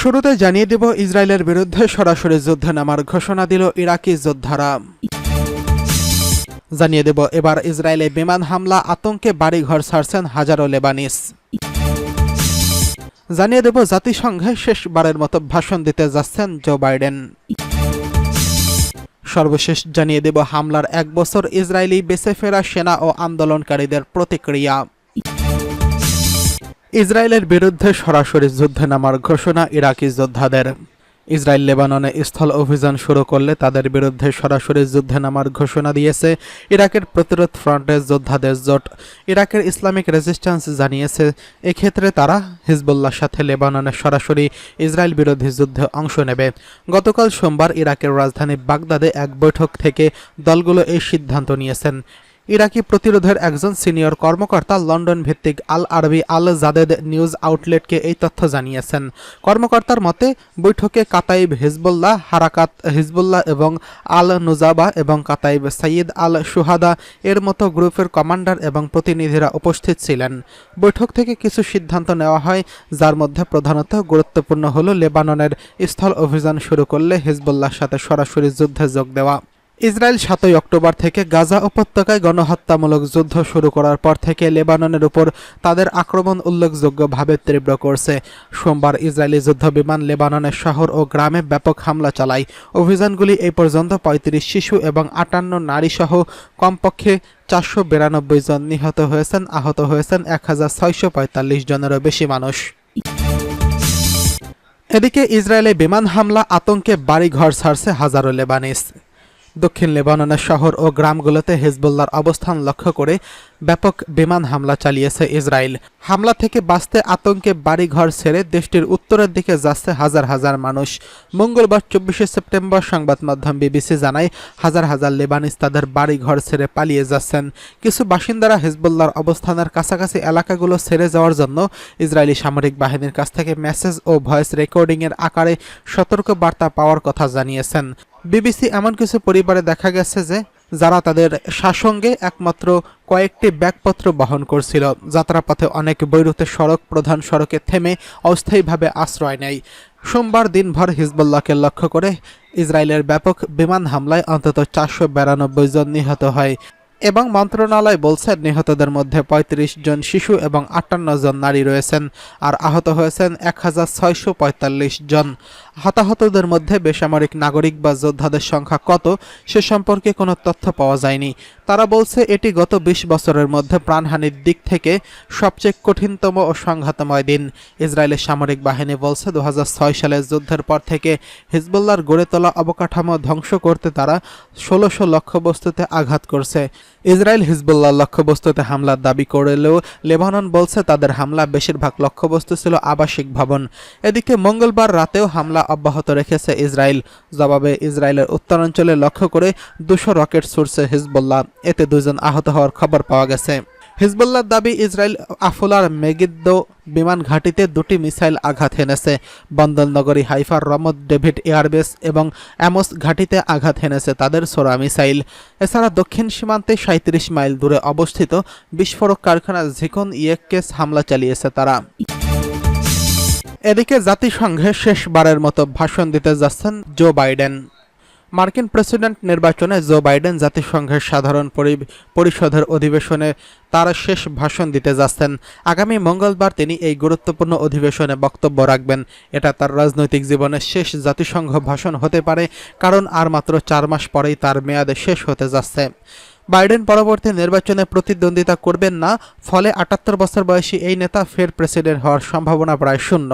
শুরুতে জানিয়ে দেব, ইসরায়েলের বিরুদ্ধে সরাসরি যুদ্ধে নামার ঘোষণা দিল ইরাকি যোদ্ধারা। জানিয়ে দেব, এবার ইসরায়েলে বিমান হামলা, আতঙ্কে বাড়িঘর ছাড়ছেন হাজারো লেবানিস। জানিয়ে দেব, জাতিসংঘে শেষবারের মতো ভাষণ দিতে যাচ্ছেন জো বাইডেন। সর্বশেষ জানিয়ে দেব, হামলার 1 বছর ইসরায়েলি বেঁচে ফেরা সেনা ও আন্দোলনকারীদের প্রতিক্রিয়া। ইসরায়েলের বিরুদ্ধে সরাসরি যুদ্ধে নামার ঘোষণা ইরাকি যোদ্ধাদের। ইসরায়েল লেবাননে স্থল অভিযান শুরু করলে তাদের বিরুদ্ধে সরাসরি যুদ্ধে নামার ঘোষণা দিয়েছে ইরাকের প্রতিরোধ ফ্রন্টের যোদ্ধাদের জোট। ইরাকের ইসলামিক রেজিস্ট্যান্স জানিয়েছে, এক্ষেত্রে তারা হিজবুল্লাহর সাথে লেবাননে সরাসরি ইসরায়েল বিরোধী যুদ্ধে অংশ নেবে। গতকাল সোমবার ইরাকের রাজধানী বাগদাদে এক বৈঠক থেকে দলগুলো এই সিদ্ধান্ত নিয়েছেন। ইরাকি প্রতিরোধের একজন সিনিয়র কর্মকর্তা লন্ডন ভিত্তিক আল আরবি আল জাদেদ নিউজ আউটলেটকে এই তথ্য জানিয়েছেন। কর্মকর্তার মতে, বৈঠকে কাতাইব হিজবুল্লাহ, হারাকাত হিজবুল্লাহ এবং আল নুজাবা এবং কাতাইব সাইয়দ আল সুহাদা এর মতো গ্রুপের কমান্ডার এবং প্রতিনিধিরা উপস্থিত ছিলেন। বৈঠক থেকে কিছু সিদ্ধান্ত নেওয়া হয়, যার মধ্যে প্রধানত গুরুত্বপূর্ণ হল লেবাননের স্থল অভিযান শুরু করলে হিজবুল্লাহর সাথে সরাসরি যুদ্ধে যোগ দেওয়া। ইসরায়েল 7 অক্টোবর থেকে গাজা উপত্যকায় গণহত্যামূলক যুদ্ধ শুরু করার পর থেকে লেবাননের উপর তাদের আক্রমণ উল্লেখযোগ্যভাবে তীব্র করছে। সোমবার ইসরায়েলি যুদ্ধবিমান লেবাননের শহর ও গ্রামে ব্যাপক হামলা চালায়। অভিযানগুলি এই পর্যন্ত 35 শিশু এবং 58 নারী সহ কমপক্ষে 492 জন নিহত হয়েছেন। আহত হয়েছেন 1645 জনেরও বেশি মানুষ। এদিকে ইসরায়েলে বিমান হামলা, আতঙ্কে বাড়িঘর ছাড়ছে হাজারো লেবানিস। দক্ষিণ লেবাননের শহর ও গ্রামগুলোতে হিজবুল্লাহর অবস্থান লক্ষ্য করে ব্যাপক বিমান হামলা চালিয়েছে ইসরায়েল। হামলা থেকে বাঁচতে আতঙ্কে বাড়িঘর ছেড়ে দেশটির উত্তরের দিকে যাচ্ছে হাজার হাজার মানুষ। মঙ্গলবার 24শে সেপ্টেম্বর সংবাদ মাধ্যম বিবিসি জানায়, হাজার হাজার লেবানিস তাদের বাড়িঘর ছেড়ে পালিয়ে যাচ্ছেন। কিছু বাসিন্দারা হিজবুল্লাহর অবস্থানের কাছাকাছি এলাকাগুলো ছেড়ে যাওয়ার জন্য ইসরায়েলি সামরিক বাহিনীর কাছ থেকে মেসেজ ও ভয়েস রেকর্ডিংয়ের আকারে সতর্ক বার্তা পাওয়ার কথা জানিয়েছেন। বিবিসি এমন কিছু পরিবারে দেখা গেছে যে যারা তাদের সঙ্গে একমাত্র কয়েকটি ব্যাগপত্র বহন করছিল। যাত্রাপথে অনেক বৈরুতে প্রধান সড়কে থেমে অস্থায়ীভাবে আশ্রয় নেয়। সোমবার দিনভর হিজবুল্লাহকে লক্ষ্য করে ইসরায়েলের ব্যাপক বিমান হামলায় অন্তত 492 জন নিহত হয় এবং মন্ত্রণালয় বলছে, নিহতদের মধ্যে 35 জন শিশু এবং 58 জন নারী রয়েছেন, আর আহত হয়েছেন 1645 জন। হতাহতদের মধ্যে বেসামরিক নাগরিক বা যোদ্ধাদের সংখ্যা কত সে সম্পর্কে কোনো তথ্য পাওয়া যায়নি। তারা বলছে, এটি গত 20 বছরের মধ্যে প্রাণহানির দিক থেকে সবচেয়ে কঠিনতম ও সংঘাতময় দিন। ইসরায়েলের সামরিক বাহিনী বলছে, 2006 সালের যুদ্ধের পর থেকে হিজবুল্লাহর গড়ে তোলা অবকাঠামো ধ্বংস করতে তারা 1600 লক্ষ্যবস্তুতে আঘাত করছে। ইসরায়েল হিজবুল্লাহ লক্ষ্যবস্তুতে হামলার দাবি করলেও লেবানন বলছে, তাদের হামলা বেশিরভাগ লক্ষ্যবস্তু ছিল আবাসিক ভবন। এদিকে মঙ্গলবার রাতেও হামলা অব্যাহত রেখেছে ইসরায়েল। জবাবে ইসরায়েলের উত্তরাঞ্চলে লক্ষ্য করে 200 রকেট ছুড়ছে হিজবুল্লাহ। এতে 2 জন আহত হওয়ার খবর পাওয়া গেছে। হিজবুল্লাহর দাবি, ইসরায়েল আফুলার মেগিদ্দো বিমান ঘাঁটিতে 2টি মিসাইল আঘাত হেনেছে। বন্দরনগরী হাইফার রমদ ডেভিড এয়ারবেস এবং অ্যামোস ঘাঁটিতে আঘাত হেনেছে তাদের ছোড়া মিসাইল। এছাড়া দক্ষিণ সীমান্তে 37 মাইল দূরে অবস্থিত বিস্ফোরক কারখানা ঝিকন ইয়েককে হামলা চালিয়েছে তারা। এদিকে জাতিসংঘে শেষবারের মতো ভাষণ দিতে যাচ্ছেন জো বাইডেন। মার্কিন প্রেসিডেন্ট নির্বাচনে জো বাইডেন জাতিসংঘের সাধারণ পরিষদের অধিবেশনে তার শেষ ভাষণ দিতে যাচ্ছেন। আগামী মঙ্গলবার তিনি এই গুরুত্বপূর্ণ অধিবেশনে বক্তব্য রাখবেন। এটা তার রাজনৈতিক জীবনের শেষ জাতিসংঘ ভাষণ হতে পারে, কারণ আর মাত্র 4 মাস পরেই তার মেয়াদ শেষ হতে যাচ্ছে। বাইডেন পরবর্তী নির্বাচনে প্রতিদ্বন্দ্বিতা করবেন না, ফলে 78 বছর বয়সী এই নেতা ফের প্রেসিডেন্ট হওয়ার সম্ভাবনা প্রায় শূন্য।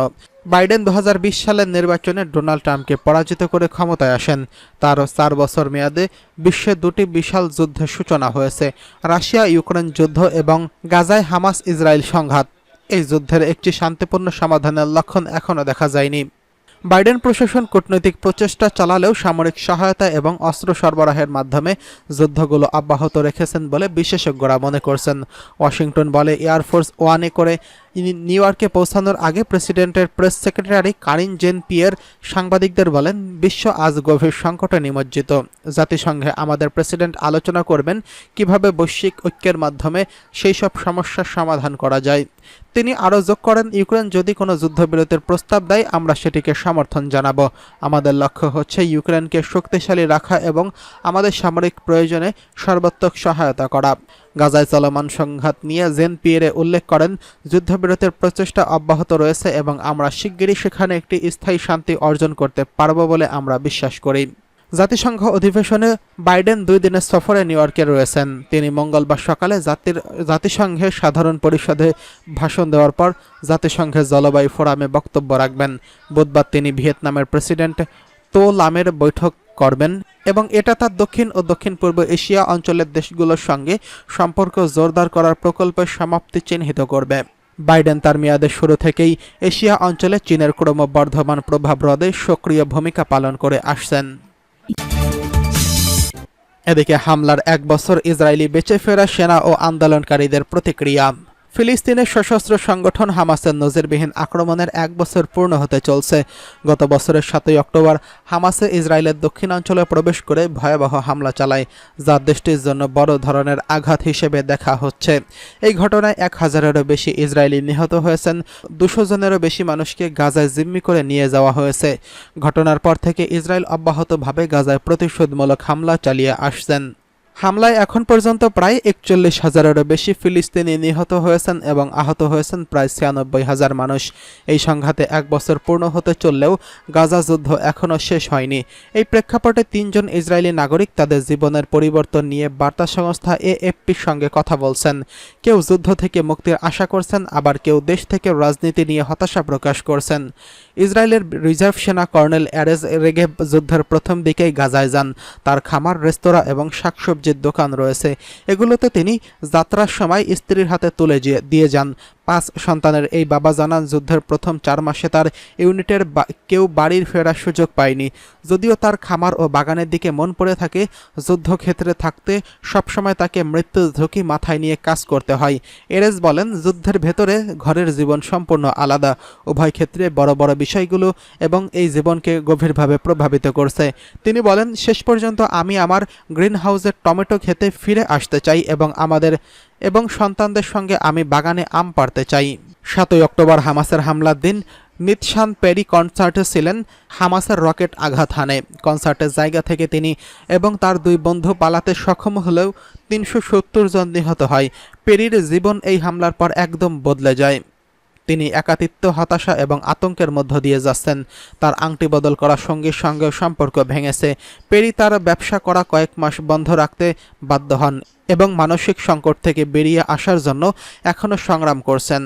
বাইডেন 2020 সালের নির্বাচনে ডোনাল্ড ট্রাম্পকে পরাজিত করে ক্ষমতায় আসেন। তার 4 বছর মেয়াদে বিশ্বে 2টি বিশাল যুদ্ধের সূচনা হয়েছে, রাশিয়া ইউক্রেন যুদ্ধ এবং গাজায় হামাস ইসরায়েল সংঘাত। এই যুদ্ধের একটি শান্তিপূর্ণ সমাধানের লক্ষণ এখনও দেখা যায়নি। বাইডেন প্রশাসন কূটনৈতিক প্রচেষ্টা চালালেও সামরিক সহায়তা এবং অস্ত্র সরবরাহের মাধ্যমে যুদ্ধগুলো অব্যাহত রেখেছেন বলে বিশেষজ্ঞরা মনে করছেন। ওয়াশিংটন বলে, এয়ারফোর্স ওয়ানে করে নিউ ইয়র্কে পৌঁছানোর আগে প্রেসিডেন্টের প্রেস সেক্রেটারি কারিন জেন পিয়ের সাংবাদিকদের বলেন, বিশ্ব আজ গভীর সংকটে নিমজ্জিত। জাতিসংঘে আমাদের প্রেসিডেন্ট আলোচনা করবেন কিভাবে বৈশ্বিক ঐক্যের মাধ্যমে সেই সব সমস্যার সমাধান করা যায়। তিনি আরও যোগ করেন, ইউক্রেন যদি কোনো যুদ্ধবিরতির প্রস্তাব দেয় আমরা সেটিকে সমর্থন জানাব। আমাদের লক্ষ্য হচ্ছে ইউক্রেনকে শক্তিশালী রাখা এবং আমাদের সামরিক প্রয়োজনে সর্বাত্মক সহায়তা করা। গাজায় চলমান সংঘাত নিয়ে জেন পিয়েরে উল্লেখ করেন, যুদ্ধবিরতির প্রচেষ্টা অব্যাহত রয়েছে এবং আমরা শিগগিরই সেখানে একটি স্থায়ী শান্তি অর্জন করতে পারব বলে আমরা বিশ্বাস করি। জাতিসংঘ অধিবেশনে বাইডেন 2 দিনের সফরে নিউ ইয়র্কে রয়েছেন। তিনি মঙ্গলবার সকালে জাতিসংঘের সাধারণ পরিষদে ভাষণ দেওয়ার পর জাতিসংঘের জলবায়ু ফোরামে বক্তব্য রাখবেন। বুধবার তিনি ভিয়েতনামের প্রেসিডেন্ট তো লামের বৈঠক করবেন এবং এটা তার দক্ষিণ ও দক্ষিণ পূর্ব এশিয়া অঞ্চলের দেশগুলোর সঙ্গে সম্পর্ক জোরদার করার প্রকল্পের সমাপ্তি চিহ্নিত করবে। বাইডেন তার মেয়াদের শুরু থেকেই এশিয়া অঞ্চলে চীনের ক্রমবর্ধমান প্রভাব রোধে সক্রিয় ভূমিকা পালন করে আসছেন। এদিকে হামলার 1 বছর ইসরায়েলি বেঁচে ফেরা সেনা ও আন্দোলনকারীদের প্রতিক্রিয়া। ফিলিস্তিনের সশস্ত্র সংগঠন হামাসের নজিরবিহীন আক্রমণের 1 বছর পূর্ণ হতে চলছে। গত বছরের 7 অক্টোবর হামাসে ইসরায়েলের দক্ষিণাঞ্চলে প্রবেশ করে ভয়াবহ হামলা চালায়, যা দেশটির জন্য বড় ধরনের আঘাত হিসেবে দেখা হচ্ছে। এই ঘটনায় 1000-এরও বেশি ইসরায়েলি নিহত হয়েছেন, 200 জনেরও বেশি মানুষকে গাজায় জিম্মি করে নিয়ে যাওয়া হয়েছে। ঘটনার পর থেকে ইসরায়েল অব্যাহতভাবে গাজায় প্রতিশোধমূলক হামলা চালিয়ে আসছেন। হামলায় এখন পর্যন্ত প্রায় 41,000-এরও বেশি ফিলিস্তিনি নিহত হয়েছেন এবং আহত হয়েছেন প্রায় 96,000 মানুষ। এই সংঘাতে 1 বছর পূর্ণ হতে চললেও গাজা যুদ্ধ এখনও শেষ হয়নি। এই প্রেক্ষাপটে 3 জন ইসরায়েলি নাগরিক তাদের জীবনের পরিবর্তন নিয়ে বার্তা সংস্থা এএফপির সঙ্গে কথা বলছেন। কেউ যুদ্ধ থেকে মুক্তির আশা করছেন, আবার কেউ দেশ থেকে রাজনীতি নিয়ে হতাশা প্রকাশ করছেন। ইসরায়েলের রিজার্ভ সেনা কর্নেল এরেজ রেগেভ যুদ্ধের প্রথম দিকেই গাজায় যান। তার খামার, রেস্তোরাঁ এবং শাকসবজির দোকান রয়েছে। এগুলোতে তিনি যাত্রার সময় স্ত্রীর হাতে তুলে দিয়ে যান। 5 সন্তানের এই বাবা জানান, যুদ্ধের প্রথম 4 মাসে তার ইউনিটের কেউ বাড়ির ফেরার সুযোগ পায়নি। যদিও তার খামার ও বাগানের দিকে মন পড়ে থাকে, যুদ্ধক্ষেত্রে থাকতে সবসময় তাকে মৃত্যুর ঝুঁকি মাথায় নিয়ে কাজ করতে হয়। এরেজ বলেন, যুদ্ধের ভেতরে ঘরের জীবন সম্পূর্ণ আলাদা। উভয় ক্ষেত্রে বড় বড় বিষয়গুলো এবং এই জীবনকে গভীরভাবে প্রভাবিত করছে। তিনি বলেন, শেষ পর্যন্ত আমি আমার গ্রিন হাউসের টমেটো খেতে ফিরে আসতে চাই এবং সন্তানদের সঙ্গে আমি বাগানে আম পাড়তে চাই। 7 অক্টোবর হামাসের হামলার দিন নিতশান পেরি কনসার্টে ছিলেন। হামাসের রকেট আঘাত হানে। কনসার্টের জায়গা থেকে তিনি এবং তার 2 বন্ধু পালাতে সক্ষম হলেও 370 জন নিহত হয়। পেরির জীবন এই হামলার পর একদম বদলে যায়। তিনি একাকিত্ব, হতাশা এবং আতঙ্কের মধ্য দিয়ে যাচ্ছেন। তার আংটি বদল করার সঙ্গীর সঙ্গে সম্পর্ক ভেঙেছে। পেরি তার ব্যবসা করা কয়েক মাস বন্ধ রাখতে বাধ্য হন এবং মানসিক সংকট থেকে বেরিয়ে আসার জন্য এখনও সংগ্রাম করছেন।